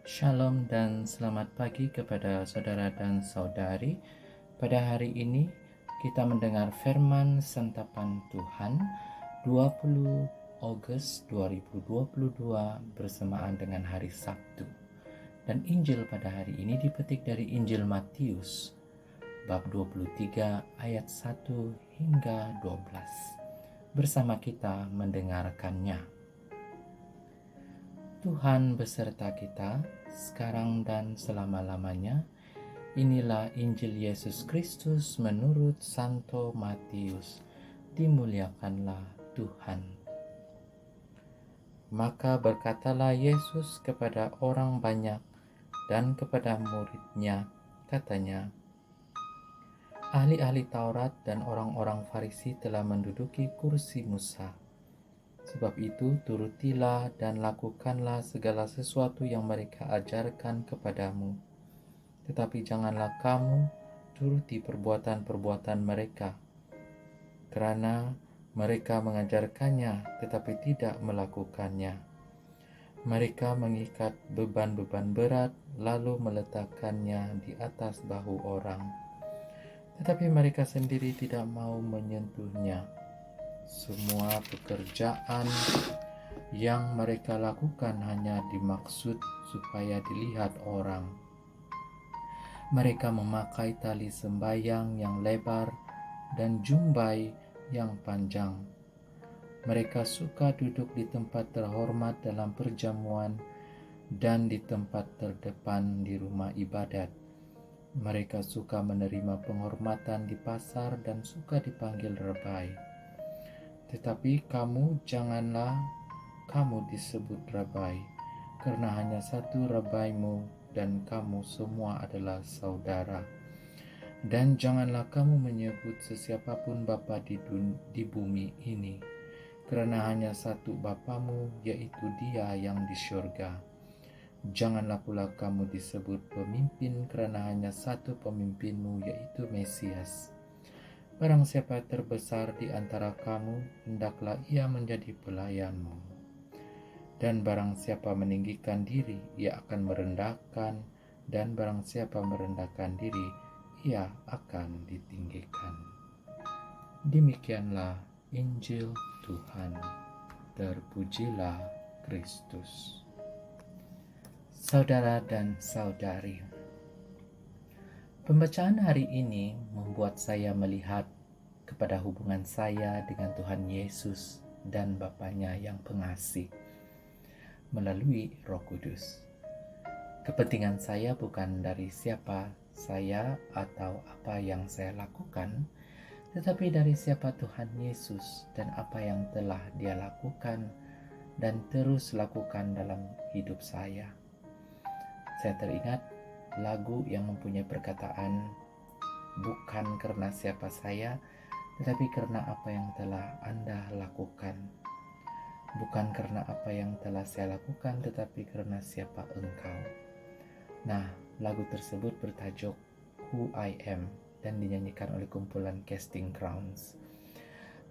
Shalom dan selamat pagi kepada saudara dan saudari. Pada hari ini kita mendengar firman santapan Tuhan 20 Agustus 2022 bersamaan dengan hari Sabtu. Dan Injil pada hari ini dipetik dari Injil Matius bab 23 ayat 1 hingga 12. Bersama kita mendengarkannya. Tuhan beserta kita sekarang dan selama-lamanya. Inilah Injil Yesus Kristus menurut Santo Matius. Dimuliakanlah Tuhan. Maka berkatalah Yesus kepada orang banyak dan kepada murid-Nya, katanya, ahli-ahli Taurat dan orang-orang Farisi telah menduduki kursi Musa. Sebab itu turutilah dan lakukanlah segala sesuatu yang mereka ajarkan kepadamu. Tetapi janganlah kamu turuti perbuatan-perbuatan mereka, kerana mereka mengajarkannya tetapi tidak melakukannya. Mereka mengikat beban-beban berat lalu meletakkannya di atas bahu orang, tetapi mereka sendiri tidak mau menyentuhnya. Semua pekerjaan yang mereka lakukan hanya dimaksud supaya dilihat orang. Mereka memakai tali sembayang yang lebar dan jumbai yang panjang. Mereka suka duduk di tempat terhormat dalam perjamuan dan di tempat terdepan di rumah ibadat. Mereka suka menerima penghormatan di pasar dan suka dipanggil Rabai. Tetapi janganlah kamu disebut Rabai, karena hanya satu Rabaimu dan kamu semua adalah saudara. Dan janganlah kamu menyebut sesiapapun bapa di bumi ini, karena hanya satu Bapamu, yaitu Dia yang di syurga. Janganlah pula kamu disebut pemimpin, karena hanya satu pemimpinmu, yaitu Mesias. Barang siapa terbesar di antara kamu, hendaklah ia menjadi pelayanmu. Dan barang siapa meninggikan diri, ia akan merendahkan, dan barang siapa merendahkan diri, ia akan ditinggikan. Demikianlah Injil Tuhan. Terpujilah Kristus. Saudara dan saudari, pembacaan hari ini membuat saya melihat kepada hubungan saya dengan Tuhan Yesus dan Bapanya yang pengasih melalui Roh Kudus. Kepentingan saya bukan dari siapa saya atau apa yang saya lakukan, tetapi dari siapa Tuhan Yesus dan apa yang telah Dia lakukan dan terus lakukan dalam hidup saya. Saya teringat lagu yang mempunyai perkataan, bukan karena siapa saya, tetapi karena apa yang telah Anda lakukan. Bukan karena apa yang telah saya lakukan, tetapi karena siapa engkau. Nah, lagu tersebut bertajuk Who I Am dan dinyanyikan oleh kumpulan Casting Crowns.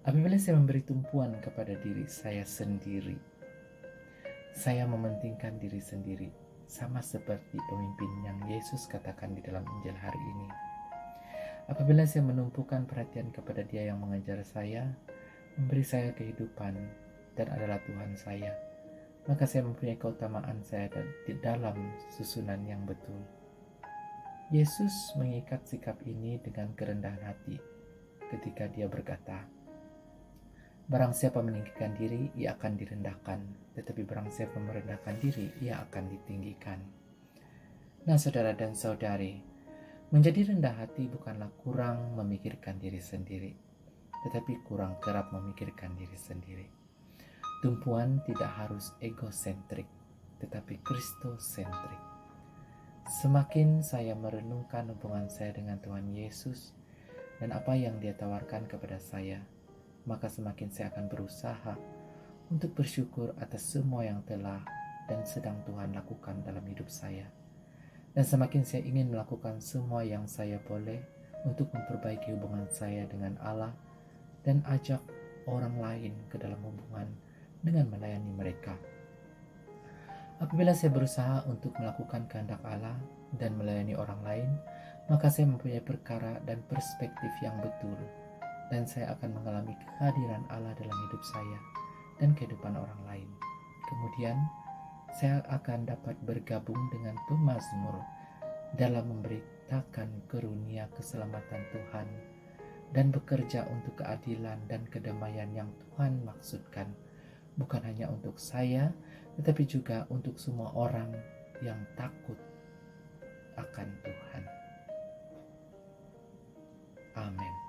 Apabila saya memberi tumpuan kepada diri saya sendiri, saya mementingkan diri sendiri, sama seperti pemimpin yang Yesus katakan di dalam Injil hari ini. Apabila saya menumpukan perhatian kepada Dia yang mengajar saya, memberi saya kehidupan, dan adalah Tuhan saya, maka saya mempunyai keutamaan saya di dalam susunan yang betul. Yesus mengikat sikap ini dengan kerendahan hati ketika Dia berkata, barang siapa meninggikan diri, ia akan direndahkan, tetapi barang siapa merendahkan diri, ia akan ditinggikan. Nah, saudara dan saudari, menjadi rendah hati bukanlah kurang memikirkan diri sendiri, tetapi kurang kerap memikirkan diri sendiri. Tumpuan tidak harus egosentrik, tetapi kristosentrik. Semakin saya merenungkan hubungan saya dengan Tuhan Yesus dan apa yang Dia tawarkan kepada saya, maka semakin saya akan berusaha untuk bersyukur atas semua yang telah dan sedang Tuhan lakukan dalam hidup saya. Dan semakin saya ingin melakukan semua yang saya boleh untuk memperbaiki hubungan saya dengan Allah dan ajak orang lain ke dalam hubungan dengan melayani mereka. Apabila saya berusaha untuk melakukan kehendak Allah dan melayani orang lain, maka saya mempunyai perkara dan perspektif yang betul, dan saya akan mengalami kehadiran Allah dalam hidup saya dan kehidupan orang lain. Kemudian, saya akan dapat bergabung dengan pemazmur dalam memberitakan karunia keselamatan Tuhan dan bekerja untuk keadilan dan kedamaian yang Tuhan maksudkan, bukan hanya untuk saya, tetapi juga untuk semua orang yang takut akan Tuhan. Amin.